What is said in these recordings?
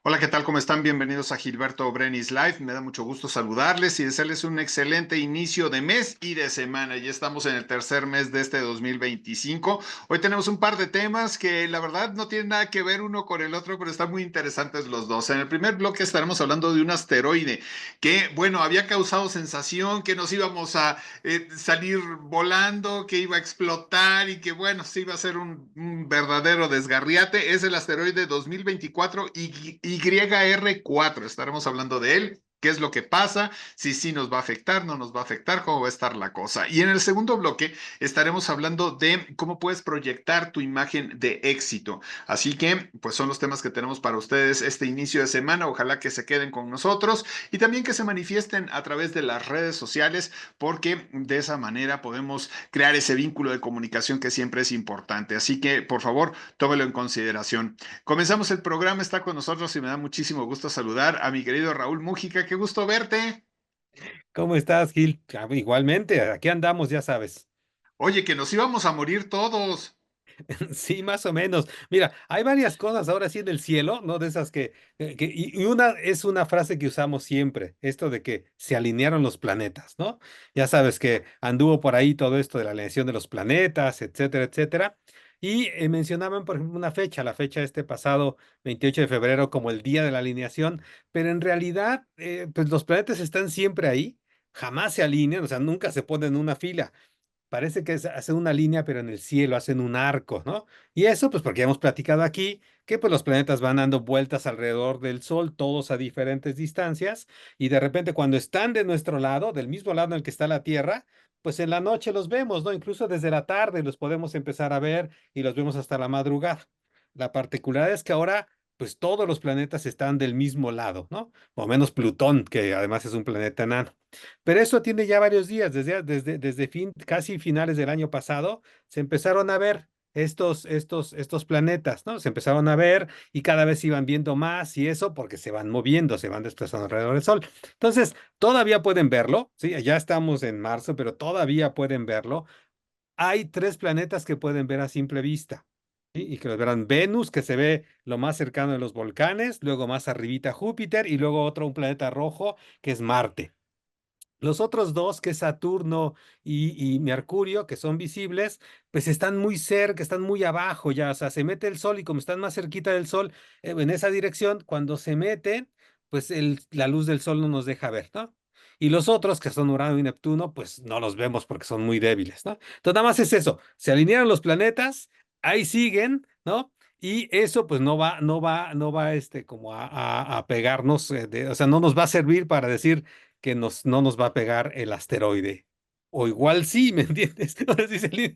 Hola, ¿qué tal? ¿Cómo están? Bienvenidos a Gilberto Brenis Live. Me da mucho gusto saludarles y desearles un excelente inicio de mes y de semana. Ya estamos en el tercer mes de este 2025. Hoy tenemos un par de temas que la verdad no tienen nada que ver uno con el otro, pero están muy interesantes los dos. En el primer bloque estaremos hablando de un asteroide que, bueno, había causado sensación, que nos íbamos a salir volando, que iba a explotar y que, bueno, sí iba a ser un verdadero desgarriate. Es el asteroide 2024 YR4. Estaremos hablando de él. ¿Qué es lo que pasa? Si sí nos va a afectar, no nos va a afectar, cómo va a estar la cosa. Y en el segundo bloque estaremos hablando de cómo puedes proyectar tu imagen de éxito. Así que, pues son los temas que tenemos para ustedes este inicio de semana. Ojalá que se queden con nosotros y también que se manifiesten a través de las redes sociales, porque de esa manera podemos crear ese vínculo de comunicación que siempre es importante. Así que, por favor, tómelo en consideración. Comenzamos el programa, está con nosotros y me da muchísimo gusto saludar a mi querido Raúl Mújica. Qué gusto verte. ¿Cómo estás, Gil? Igualmente, aquí andamos, ya sabes. Oye, que nos íbamos a morir todos. Sí, más o menos. Mira, hay varias cosas ahora sí en el cielo, ¿no? De esas y una es una frase que usamos siempre, esto de que se alinearon los planetas, ¿no? Ya sabes que anduvo por ahí todo esto de la alineación de los planetas, etcétera, etcétera. Y mencionaban, por ejemplo, una fecha, la fecha este pasado 28 de febrero como el día de la alineación, pero en realidad, pues los planetas están siempre ahí, jamás se alinean, o sea, nunca se ponen en una fila. Parece que hacen una línea, pero en el cielo hacen un arco, ¿no? Y eso, pues porque ya hemos platicado aquí que pues los planetas van dando vueltas alrededor del Sol, todos a diferentes distancias, y de repente cuando están de nuestro lado, del mismo lado en el que está la Tierra, pues en la noche los vemos, ¿no? Incluso desde la tarde los podemos empezar a ver y los vemos hasta la madrugada. La particularidad es que ahora, pues todos los planetas están del mismo lado, ¿no? O menos Plutón, que además es un planeta enano. Pero eso tiene ya varios días, casi finales del año pasado, se empezaron a ver estos planetas, ¿no? Se empezaron a ver y cada vez se iban viendo más y eso porque se van moviendo, se van desplazando alrededor del Sol. Entonces, todavía pueden verlo, ¿sí? Ya estamos en marzo, pero todavía pueden verlo. Hay tres planetas que pueden ver a simple vista. ¿Sí? Y que los verán Venus, que se ve lo más cercano de los volcanes, luego más arribita Júpiter y luego otro, un planeta rojo, que es Marte. Los otros dos, que es Saturno y Mercurio, que son visibles, pues están muy cerca, están muy abajo ya, o sea, se mete el Sol y como están más cerquita del Sol, en esa dirección, cuando se meten, pues la luz del Sol no nos deja ver, ¿no? Y los otros, que son Urano y Neptuno, pues no los vemos porque son muy débiles, ¿no? Entonces, nada más es eso, se alinearon los planetas, ahí siguen, ¿no? Y eso pues no va como a pegarnos, o sea, no nos va a servir para decir que no nos va a pegar el asteroide. O igual sí, ¿me entiendes? Ahora sí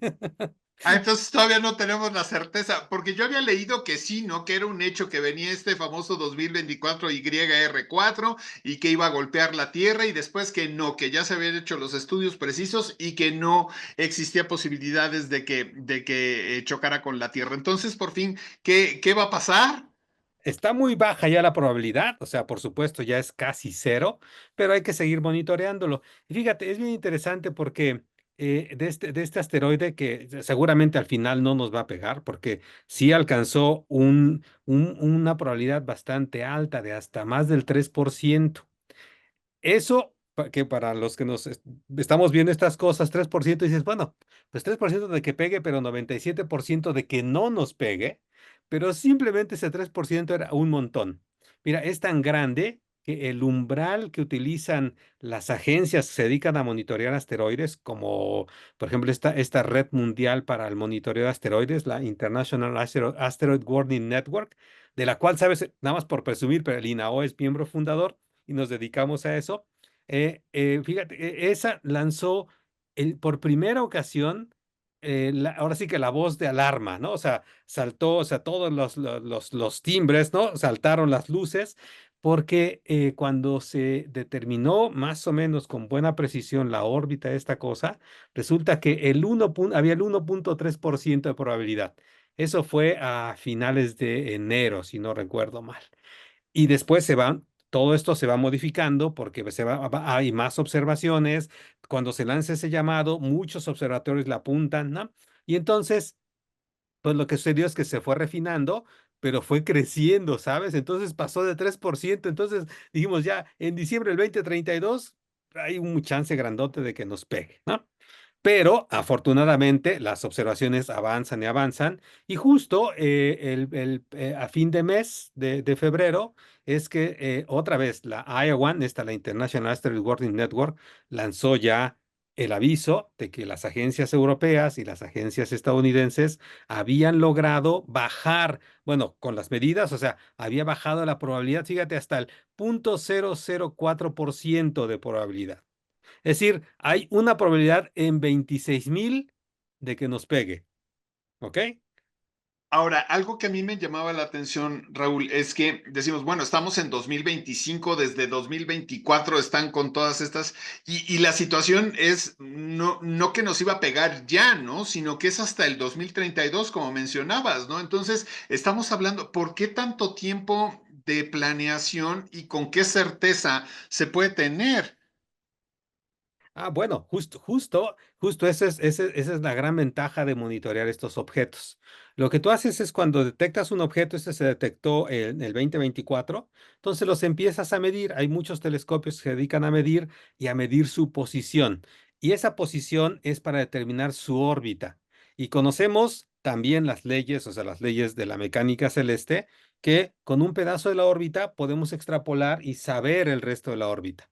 Ah, entonces todavía no tenemos la certeza, porque yo había leído que sí, ¿no? Que era un hecho que venía este famoso 2024 YR4 y que iba a golpear la Tierra y después que no, que ya se habían hecho los estudios precisos y que no existía posibilidades de que chocara con la Tierra. Entonces, por fin, ¿qué va a pasar? Está muy baja ya la probabilidad, o sea, por supuesto ya es casi cero, pero hay que seguir monitoreándolo. Y fíjate, es bien interesante porque de este asteroide que seguramente al final no nos va a pegar, porque sí alcanzó una probabilidad bastante alta de hasta más del 3%. Eso, que para los que estamos viendo estas cosas, 3% dices, bueno, pues 3% de que pegue, pero 97% de que no nos pegue, pero simplemente ese 3% era un montón. Mira, es tan grande que el umbral que utilizan las agencias que se dedican a monitorear asteroides, como por ejemplo esta red mundial para el monitoreo de asteroides, la International Asteroid Warning Network, de la cual, sabes, nada más por presumir, pero el INAO es miembro fundador y nos dedicamos a eso. Fíjate, esa lanzó por primera ocasión, ahora sí que la voz de alarma, ¿no? O sea, saltó, o sea, todos los timbres, ¿no? Saltaron las luces, porque cuando se determinó más o menos con buena precisión la órbita de esta cosa, resulta que había el 1,3% de probabilidad. Eso fue a finales de enero, si no recuerdo mal. Y después todo esto se va modificando porque hay más observaciones. Cuando se lanza ese llamado, muchos observatorios la apuntan, ¿no? Y entonces, pues lo que sucedió es que se fue refinando, pero fue creciendo, ¿sabes? Entonces pasó de 3%. Entonces dijimos ya, en diciembre del 2032 hay un chance grandote de que nos pegue, ¿no? Pero afortunadamente las observaciones avanzan y avanzan y justo a fin de mes de febrero es que otra vez la IOWAN, la International Asteroid Warning Network, lanzó ya el aviso de que las agencias europeas y las agencias estadounidenses habían logrado bajar, bueno, con las medidas, o sea, había bajado la probabilidad, fíjate, hasta el 0.004% de probabilidad. Es decir, hay una probabilidad en 26,000 de que nos pegue, ¿ok? Ahora, algo que a mí me llamaba la atención, Raúl, es que decimos, bueno, estamos en 2025, desde 2024 están con todas estas, y la situación es no que nos iba a pegar ya, ¿no? Sino que es hasta el 2032, como mencionabas, ¿no? Entonces, estamos hablando, ¿por qué tanto tiempo de planeación y con qué certeza se puede tener? Ah, bueno, justo esa es la gran ventaja de monitorear estos objetos. Lo que tú haces es cuando detectas un objeto, este se detectó en el 2024, entonces los empiezas a medir. Hay muchos telescopios que se dedican a medir y a medir su posición. Y esa posición es para determinar su órbita. Y conocemos también las leyes, o sea, las leyes de la mecánica celeste, que con un pedazo de la órbita podemos extrapolar y saber el resto de la órbita.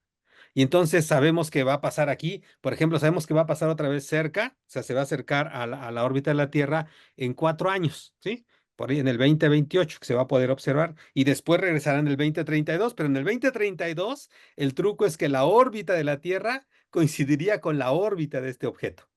Y entonces sabemos que va a pasar aquí, por ejemplo, sabemos que va a pasar otra vez cerca, o sea, se va a acercar a la órbita de la Tierra en 4 años, ¿sí? Por ahí en el 2028 que se va a poder observar y después regresará en el 2032, pero en el 2032 el truco es que la órbita de la Tierra coincidiría con la órbita de este objeto.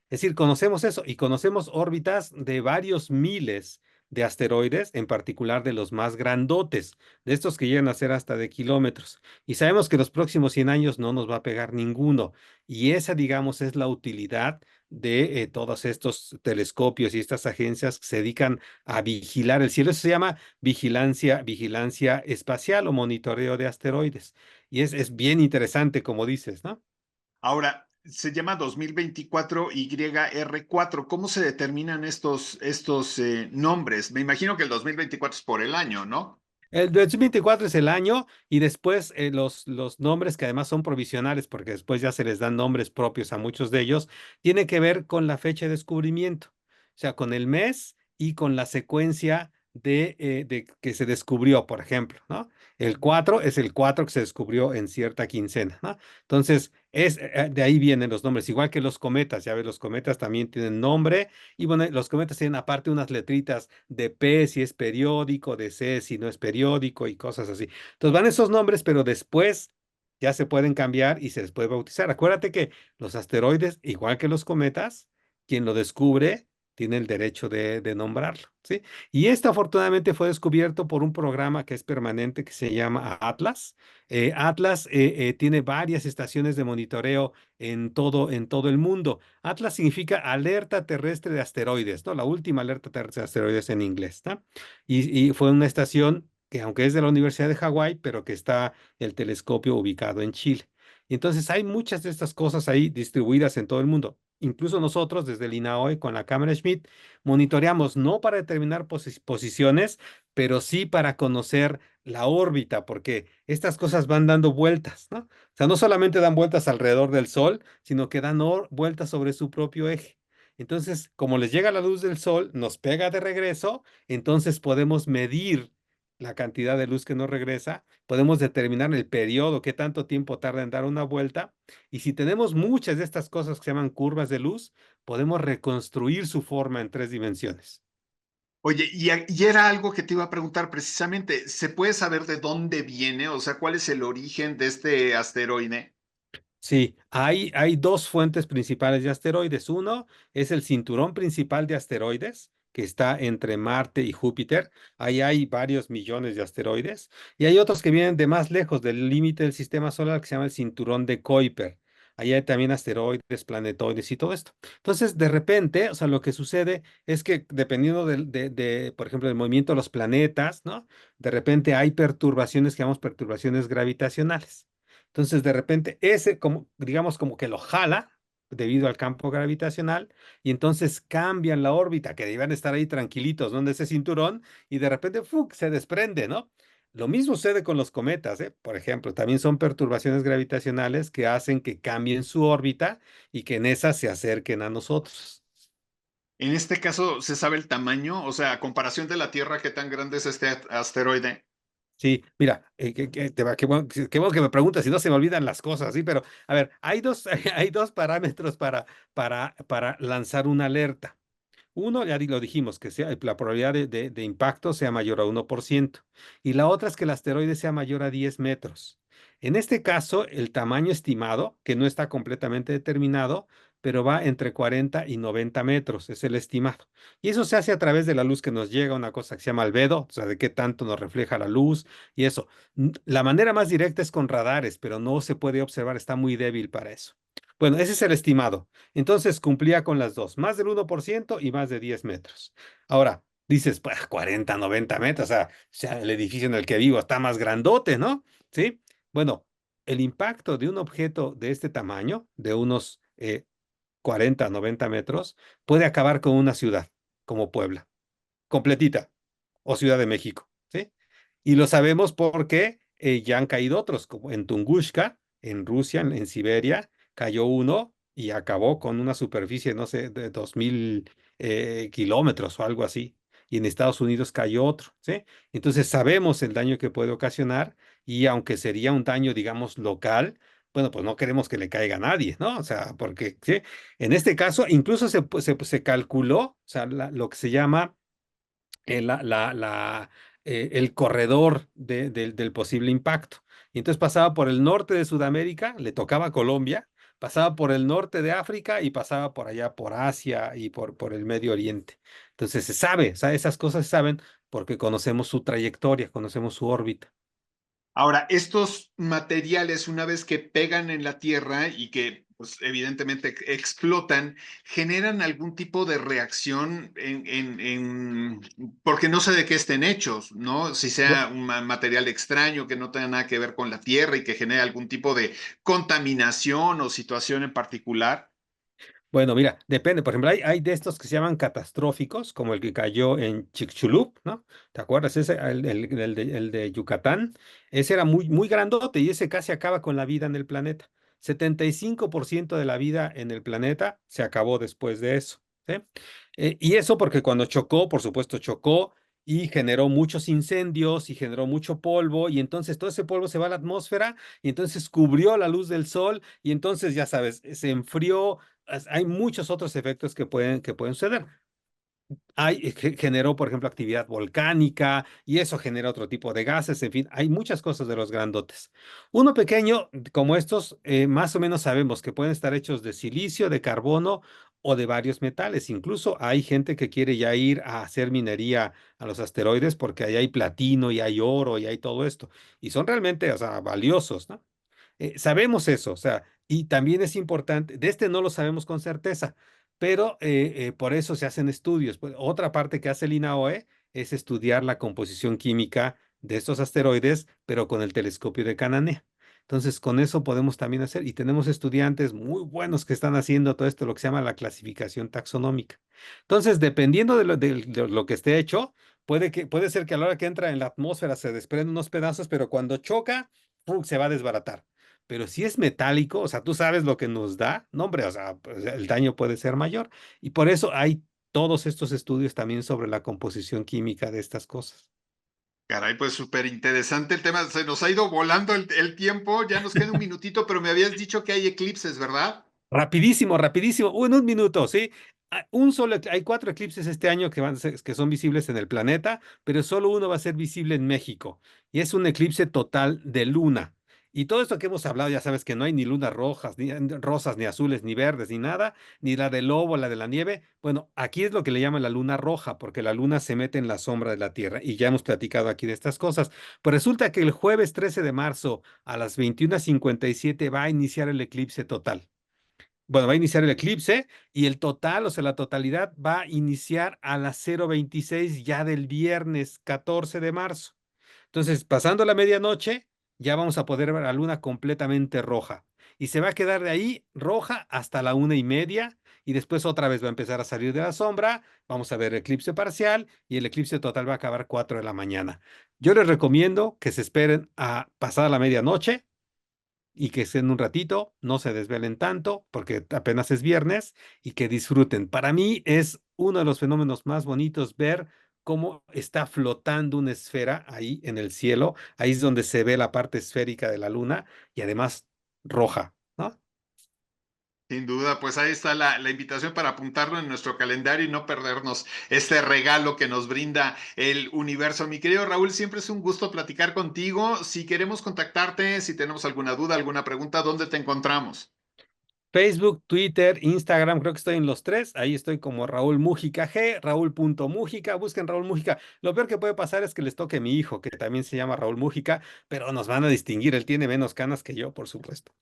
Es decir, conocemos eso y conocemos órbitas de varios miles de asteroides, en particular de los más grandotes, de estos que llegan a ser hasta de kilómetros. Y sabemos que los próximos 100 años no nos va a pegar ninguno. Y esa, digamos, es la utilidad de todos estos telescopios y estas agencias que se dedican a vigilar el cielo. Eso se llama vigilancia espacial o monitoreo de asteroides. Y es bien interesante, como dices, ¿no? Ahora, se llama 2024 YR4. ¿Cómo se determinan estos nombres? Me imagino que el 2024 es por el año, ¿no? El 2024 es el año y después los nombres, que además son provisionales, porque después ya se les dan nombres propios a muchos de ellos, tiene que ver con la fecha de descubrimiento, o sea, con el mes y con la secuencia de que se descubrió, por ejemplo, ¿no? El 4 es el 4 que se descubrió en cierta quincena, ¿no? Entonces, de ahí vienen los nombres, igual que los cometas, ya ves, los cometas también tienen nombre y bueno, los cometas tienen aparte unas letritas de P si es periódico, de C si no es periódico y cosas así. Entonces van esos nombres, pero después ya se pueden cambiar y se les puede bautizar. Acuérdate que los asteroides, igual que los cometas, quien lo descubre tiene el derecho de nombrarlo, ¿sí? Y esto afortunadamente fue descubierto por un programa que es permanente que se llama Atlas. Atlas tiene varias estaciones de monitoreo en todo el mundo. Atlas significa Alerta Terrestre de Asteroides, ¿no? La última alerta terrestre de asteroides en inglés, ¿no? Y fue una estación que, aunque es de la Universidad de Hawái, pero que está el telescopio ubicado en Chile. Y entonces hay muchas de estas cosas ahí distribuidas en todo el mundo. Incluso nosotros, desde el INAOE, con la cámara Schmidt, monitoreamos no para determinar posiciones, pero sí para conocer la órbita, porque estas cosas van dando vueltas, ¿no? O sea, no solamente dan vueltas alrededor del Sol, sino que dan vueltas sobre su propio eje. Entonces, como les llega la luz del Sol, nos pega de regreso, entonces podemos medir la cantidad de luz que nos regresa, podemos determinar el periodo, qué tanto tiempo tarda en dar una vuelta, y si tenemos muchas de estas cosas que se llaman curvas de luz, podemos reconstruir su forma en 3 dimensiones. Oye, y era algo que te iba a preguntar precisamente. ¿Se puede saber de dónde viene? O sea, ¿cuál es el origen de este asteroide? Sí, hay dos fuentes principales de asteroides. Uno es el cinturón principal de asteroides, que está entre Marte y Júpiter. Ahí hay varios millones de asteroides. Y hay otros que vienen de más lejos, del límite del sistema solar, que se llama el cinturón de Kuiper. Ahí hay también asteroides, planetoides y todo esto. Entonces, de repente, o sea, lo que sucede es que dependiendo por ejemplo, del movimiento de los planetas, ¿no? De repente hay perturbaciones que llamamos perturbaciones gravitacionales. Entonces, de repente, ese, como, digamos, como que lo jala, debido al campo gravitacional y entonces cambian la órbita, que debían estar ahí tranquilitos, ¿no? En ese cinturón y de repente ¡fuc! Se desprende, ¿no? Lo mismo sucede con los cometas, ¿eh? Por ejemplo, también son perturbaciones gravitacionales que hacen que cambien su órbita y que en esa se acerquen a nosotros. En este caso, ¿se sabe el tamaño? O sea, a comparación de la Tierra, ¿qué tan grande es este asteroide? Sí, mira, qué bueno que me preguntas, si no se me olvidan las cosas, sí, pero a ver, hay dos parámetros para lanzar una alerta. Uno, lo dijimos, que sea, la probabilidad de impacto sea mayor a 1%. Y la otra es que el asteroide sea mayor a 10 metros. En este caso, el tamaño estimado, que no está completamente determinado, pero va entre 40 y 90 metros, es el estimado. Y eso se hace a través de la luz que nos llega, una cosa que se llama albedo, o sea, de qué tanto nos refleja la luz y eso. La manera más directa es con radares, pero no se puede observar, está muy débil para eso. Bueno, ese es el estimado. Entonces cumplía con las dos, más del 1% y más de 10 metros. Ahora, dices, pues 40, 90 metros, o sea, el edificio en el que vivo está más grandote, ¿no? Sí. Bueno, el impacto de un objeto de este tamaño, de unos 40, 90 metros, puede acabar con una ciudad como Puebla, completita, o Ciudad de México, ¿sí? Y lo sabemos porque ya han caído otros, como en Tungushka, en Rusia, en Siberia, cayó uno y acabó con una superficie, no sé, de 2000 kilómetros o algo así. Y en Estados Unidos cayó otro, ¿sí? Entonces sabemos el daño que puede ocasionar y aunque sería un daño, digamos, local, bueno, pues no queremos que le caiga a nadie, ¿no? O sea, porque, ¿sí? En este caso, incluso se calculó, o sea, lo que se llama eh, la, la- la, el corredor del posible impacto. Y entonces pasaba por el norte de Sudamérica, le tocaba a Colombia, pasaba por el norte de África y pasaba por allá por Asia y por el Medio Oriente. Entonces se sabe, o sea, esas cosas se saben porque conocemos su trayectoria, conocemos su órbita. Ahora, estos materiales, una vez que pegan en la Tierra y que, pues, evidentemente explotan, generan algún tipo de reacción porque no sé de qué estén hechos, ¿no? Si sea un material extraño que no tenga nada que ver con la Tierra y que genere algún tipo de contaminación o situación en particular. Bueno, mira, depende. Por ejemplo, hay de estos que se llaman catastróficos, como el que cayó en Chicxulub, ¿no? ¿Te acuerdas? Ese, el de Yucatán. Ese era muy, muy grandote y ese casi acaba con la vida en el planeta. 75% de la vida en el planeta se acabó después de eso, ¿sí? Y eso porque cuando chocó, por supuesto, chocó y generó muchos incendios y generó mucho polvo y entonces todo ese polvo se va a la atmósfera y entonces cubrió la luz del sol y entonces, ya sabes, se enfrió. Hay muchos otros efectos que pueden suceder. Generó, por ejemplo, actividad volcánica y eso genera otro tipo de gases, en fin, hay muchas cosas de los grandotes. Uno pequeño, como estos, más o menos sabemos que pueden estar hechos de silicio, de carbono o de varios metales. Incluso hay gente que quiere ya ir a hacer minería a los asteroides porque ahí hay platino y hay oro y hay todo esto. Y son realmente, o sea, valiosos, ¿no? Sabemos eso, o sea, y también es importante, de este no lo sabemos con certeza, pero por eso se hacen estudios. Pues, otra parte que hace el INAOE es estudiar la composición química de estos asteroides, pero con el telescopio de Cananea. Entonces, con eso podemos también hacer, y tenemos estudiantes muy buenos que están haciendo todo esto, lo que se llama la clasificación taxonómica. Entonces, dependiendo de lo que esté hecho, puede ser que a la hora que entra en la atmósfera se desprenden unos pedazos, pero cuando choca, ¡pum! Se va a desbaratar. Pero si es metálico, o sea, tú sabes lo que nos da, no, hombre, o sea, pues, el daño puede ser mayor. Y por eso hay todos estos estudios también sobre la composición química de estas cosas. Caray, pues súper interesante el tema. Se nos ha ido volando el tiempo. Ya nos queda un minutito, pero me habías dicho que hay eclipses, ¿verdad? Rapidísimo, rapidísimo, en un minuto, ¿sí? Hay 4 eclipses este año que son visibles en el planeta, pero solo uno va a ser visible en México, y es un eclipse total de luna. Y todo esto que hemos hablado, ya sabes que no hay ni lunas rojas, ni rosas, ni azules, ni verdes, ni nada, ni la del lobo, la de la nieve. Bueno, aquí es lo que le llaman la luna roja, porque la luna se mete en la sombra de la Tierra, y ya hemos platicado aquí de estas cosas. Pues resulta que el jueves 13 de marzo a las 21:57 va a iniciar el eclipse total. Bueno, va a iniciar el eclipse y el total, o sea, la totalidad va a iniciar a las 0:26 ya del viernes 14 de marzo. Entonces, pasando la medianoche, ya vamos a poder ver la luna completamente roja. y se va a quedar de ahí roja hasta la 1:30 y después otra vez va a empezar a salir de la sombra. Vamos a ver eclipse parcial y el eclipse total va a acabar 4 de la mañana. Yo les recomiendo que se esperen a pasada la medianoche y que estén un ratito, no se desvelen tanto porque apenas es viernes y que disfruten. Para mí es uno de los fenómenos más bonitos ver cómo está flotando una esfera ahí en el cielo. Ahí es donde se ve la parte esférica de la luna y además roja, ¿no? Sin duda, pues ahí está la invitación para apuntarlo en nuestro calendario y no perdernos este regalo que nos brinda el universo. Mi querido Raúl, siempre es un gusto platicar contigo. Si queremos contactarte, si tenemos alguna duda, alguna pregunta, ¿dónde te encontramos? Facebook, Twitter, Instagram, creo que estoy en los tres. Ahí estoy como Raúl Mújica G, Raúl.mújica. Busquen Raúl Mújica. Lo peor que puede pasar es que les toque mi hijo, que también se llama Raúl Mújica, pero nos van a distinguir. Él tiene menos canas que yo, por supuesto.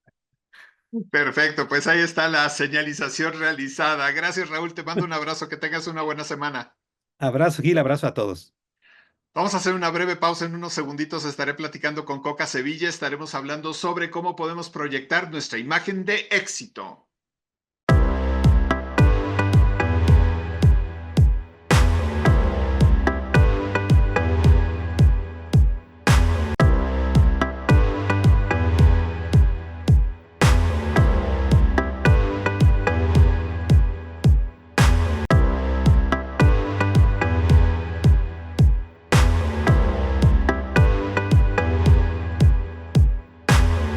Perfecto, pues ahí está la señalización realizada. Gracias, Raúl. Te mando un abrazo. Que tengas una buena semana. Abrazo, Gil, abrazo a todos. Vamos a hacer una breve pausa. En unos segunditos estaré platicando con Coca Sevilla. Estaremos hablando sobre cómo podemos proyectar nuestra imagen de éxito.